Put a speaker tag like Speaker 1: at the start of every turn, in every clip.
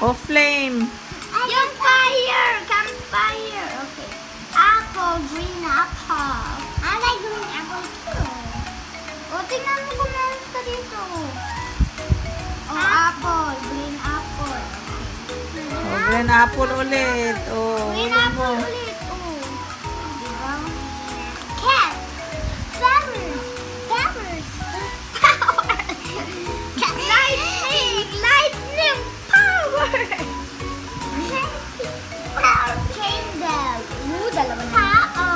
Speaker 1: O flame.
Speaker 2: Yung fire! Campfire! Okay. Apple, green apple. I like green apple too. O, tingnan mo kung meron ka dito. O, apple, green apple.
Speaker 1: O, green apple ulit. O,
Speaker 2: Green
Speaker 1: ulit
Speaker 2: apple
Speaker 1: mo.
Speaker 2: ulit. O. Diba? Cat. Feathers. Feathers. Power. Lightning. Lightning power. Power. Candle. Dalawa na. Tao.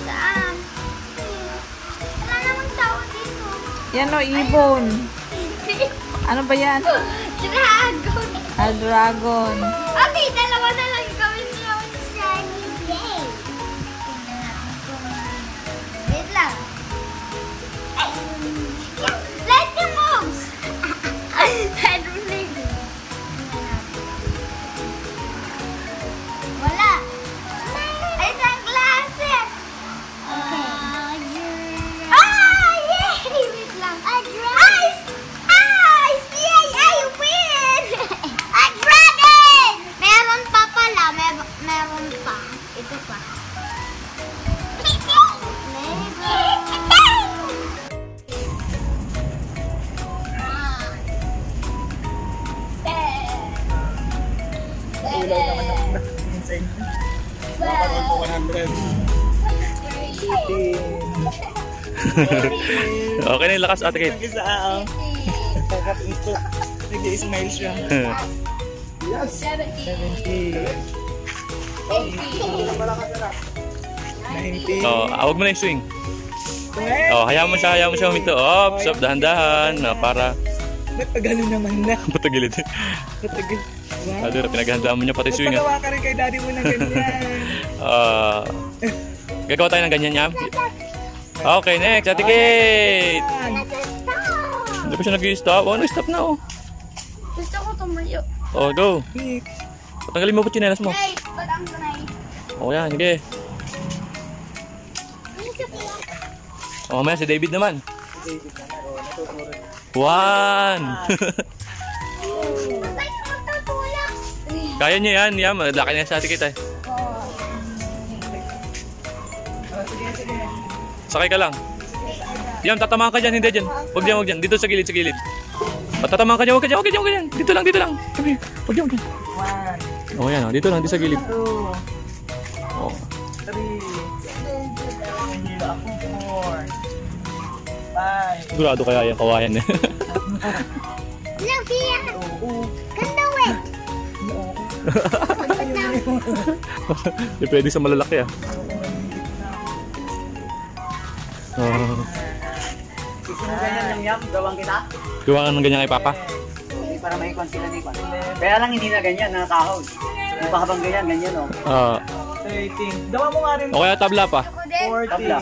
Speaker 2: Saan? Wala namang tao dito.
Speaker 1: Yan o, ibon. Ano ba yan?
Speaker 2: Dragon.
Speaker 1: Dragon.
Speaker 2: Okay, dalawa na lang gawin niyo. Sunny day. Wait lang. Yes, lightning moves. Lightning. Wala. Ay, sunglasses. Okay. Yay! Wait lang. Ice! Ice! Yay! I win! A dragon! Meron pa pala. Meron pa. Ito pa.
Speaker 3: Ilaw naman ako na. Insane. 100.
Speaker 4: Okay na yung lakas, Ate Kate.
Speaker 3: Isa ako. Ito. Nag-i-smile siya. Yes. 70. 90.
Speaker 4: Oh, huwag mo na yung swing. Oh, hayaan mo siya huminto. Ops, dahan-dahan. Para
Speaker 3: Ba't pagano naman na?
Speaker 4: patagilid.
Speaker 3: Patagil. Wow.
Speaker 4: Adora, pinaghandaan mo niya pati swing.
Speaker 3: Magpagawa ka rin kay daddy mo na ganyan.
Speaker 4: Gagawa tayo ng ganyan, Yam. Okay, next, Ate Kate. Hindi pa siya nag-i-stop. Oh, nag-stop na, oh.
Speaker 2: Gusto ko tumayo.
Speaker 4: Oh, go. Patanggalin mo po chinelas mo.
Speaker 2: Hey, ba't ang tunay?
Speaker 4: Oh, yan, sige. Oh, mamaya si David naman. One. Kaya niya yan, Yam. Laki na sa Ate Kate, eh. Sakay ka lang. Yam, tatamaan ka dyan, hindi dyan. Huwag dyan, huwag dyan. Dito sa gilid, sa gilid. Tatamaan ka dyan, huwag ka dyan, huwag ka dyan, huwag ka dyan. Dito lang, dito lang. Huwag dyan, huwag dyan. Oh, yan, oh. Dito lang, dito sa gilid.
Speaker 3: 2,
Speaker 4: Oh.
Speaker 3: 3, 4, 5.
Speaker 4: Sigurado kaya yung kawayan eh.
Speaker 2: Sophia! Ganda weh!
Speaker 4: Hindi pwede sa malalaki, ah. Oh.
Speaker 5: Ganyan lang yan, gawang kita.
Speaker 4: Gawa ka ng ganyan kay Papa.
Speaker 5: Para may sila ni Pan. Kaya lang hindi na ganyan, nakakahon. Yung pa habang ganyan, ganyan o.
Speaker 3: 13. Dawa mo nga rin.
Speaker 4: O kaya tabla pa.
Speaker 3: 14.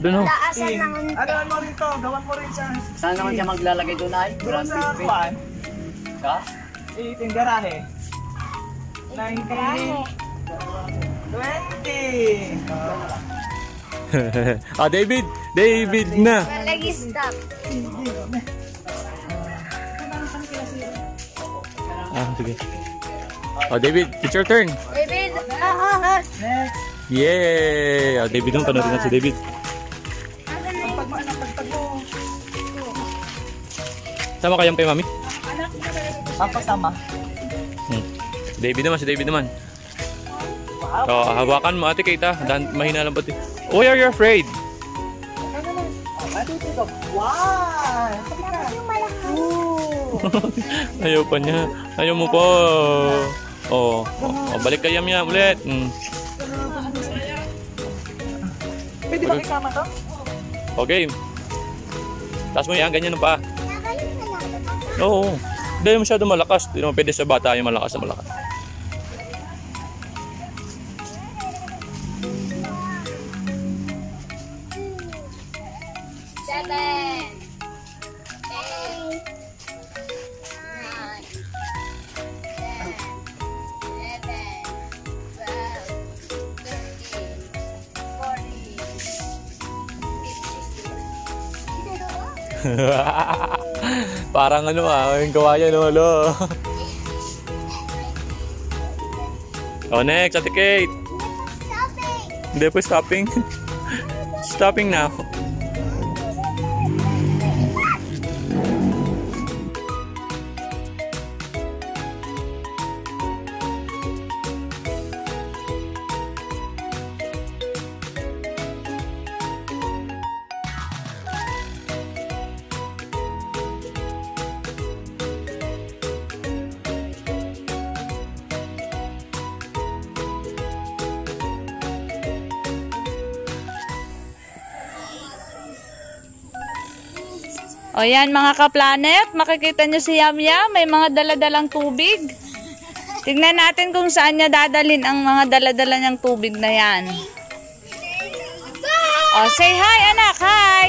Speaker 4: Doon, oh.
Speaker 2: Taasan ng unti.
Speaker 3: Ano mo rin to? Gawan mo rin siya.
Speaker 5: Saan naman siya maglalagay doon ay?
Speaker 3: Doon sa 1.
Speaker 5: Sa?
Speaker 3: 18. Garahe. 19. 20.
Speaker 4: Ah, David! David na!
Speaker 2: Lagi stop.
Speaker 4: Ah, sige. Oh, David, it's your turn.
Speaker 2: David!
Speaker 3: Next.
Speaker 4: Yay! Oh, David, nung panorin na si David.
Speaker 3: Pagpag mo, anak. Pagpag mo.
Speaker 4: Sama kayang kay Mami?
Speaker 3: Ako sama.
Speaker 4: Si David naman, si David naman.
Speaker 3: Wow.
Speaker 4: Oh, hawakan mo, Ate Kate, ah. Mahina lang pati. Why are you afraid?
Speaker 3: Wow!
Speaker 4: Ayaw pa niya. Ayaw mo po. Oh, balik ka Yam ulit.
Speaker 3: Pwede ba isama to?
Speaker 4: Okay. Taas mo yan, ganyan pa. Oo. Hindi masyado malakas. Hindi naman pwede sa bata yung malakas na malakas. Parang ano yung kawayan, no? Oh, next, Ate Kate.
Speaker 2: Shopping.
Speaker 4: Hindi po stopping. Stopping now.
Speaker 1: O yan mga ka-planet, makikita nyo si Yam Yam, may mga daladalang tubig. Tignan natin kung saan niya dadalhin ang mga daladala niyang tubig na yan. O, say hi anak, hi!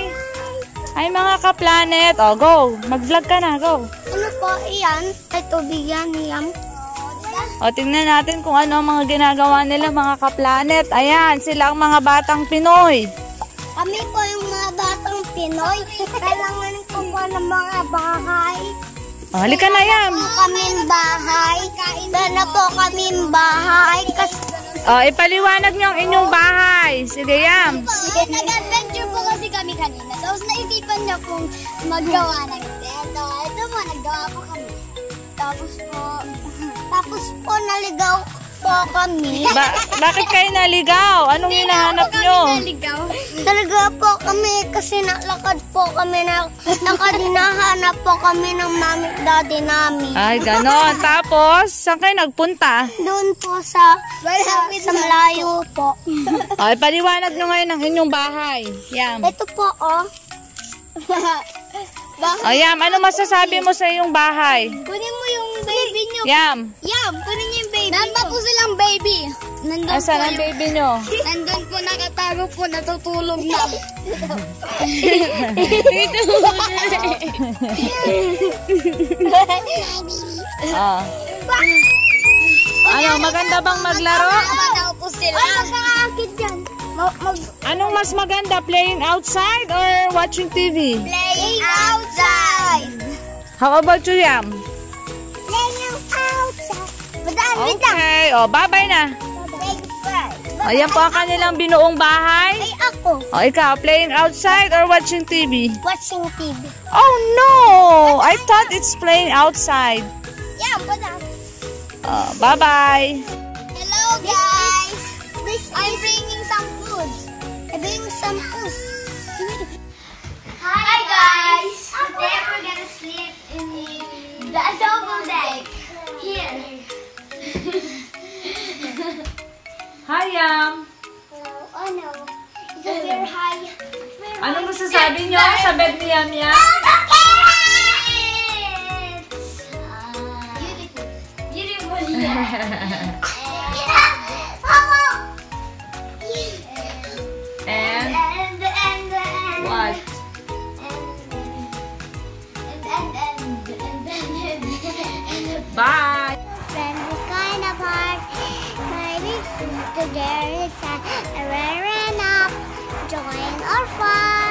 Speaker 1: Hi mga ka-planet. O, go, mag-vlog ka na, go.
Speaker 2: Ano po iyan? Ay, tubig yan, Yam.
Speaker 1: O, tingnan natin kung ano ang mga ginagawa nila mga ka-planet. Ayan, sila ang mga batang Pinoy.
Speaker 2: Kami po yung mga batang Pinoy. Kailangan ko po ng mga bahay.
Speaker 1: O, halika na, Yam.
Speaker 2: Kaming bahay. Sana po kaming bahay.
Speaker 1: O, ipaliwanag niyo ang inyong bahay. Sige, Yam.
Speaker 2: Nag-adventure po kasi kami kanina. Tapos naisipan niya pong maggawa ng ito. Ito po, naggawa po kami. Tapos po naligaw po kami.
Speaker 1: Bakit kayo naligaw? Anong hinahanap nyo?
Speaker 2: Naligaw po kami kasi naglakad po kami. Nakadinahanap po kami ng mami at daddy namin.
Speaker 1: Ay, ganon. Tapos, saan kayo nagpunta?
Speaker 2: Doon po sa malayo po.
Speaker 1: Ay, paliwanag nyo ngayon ang inyong bahay. Yam.
Speaker 2: Ito po, oh.
Speaker 1: O, Yam, ano masasabi mo sa iyong bahay?
Speaker 2: Kunin mo yung baby nyo.
Speaker 1: Yam.
Speaker 2: Yam, kunin niyo yung baby. Nanda po silang baby. Nandun
Speaker 1: Asan
Speaker 2: po
Speaker 1: ang baby nyo?
Speaker 2: Nandun po nakatago po, natutulog na.
Speaker 1: Ah. Ano, maganda bang maglaro?
Speaker 2: Manaw po sila. Ay, magkakaakit dyan.
Speaker 1: Anong mas maganda, playing outside or watching TV?
Speaker 2: Playing outside.
Speaker 1: How about you, Yam?
Speaker 2: Playing outside. Madaan,
Speaker 1: Okay, o, bye-bye na. O, yan po ang kanilang binuong bahay.
Speaker 2: Ay, ako.
Speaker 1: O, ikaw, playing outside or watching TV?
Speaker 2: Watching TV.
Speaker 1: Oh, no! I thought it's playing outside.
Speaker 2: Yeah, madaan.
Speaker 1: Bye-bye.
Speaker 2: Hello, guys. I'm bringing some food. I'm bringing some food. Hi, guys. Today we're gonna sleep in the double deck. Here.
Speaker 1: Hi, Yam.
Speaker 2: Oh no. It's a very high.
Speaker 1: Anong masasabi nyo sa bed ni Yam Yam?
Speaker 2: Beautiful. Beautiful.
Speaker 1: And
Speaker 2: And
Speaker 1: what? Bye.
Speaker 2: Spend this kind of heart. Maybe soon together is a wearing up. Join our fun.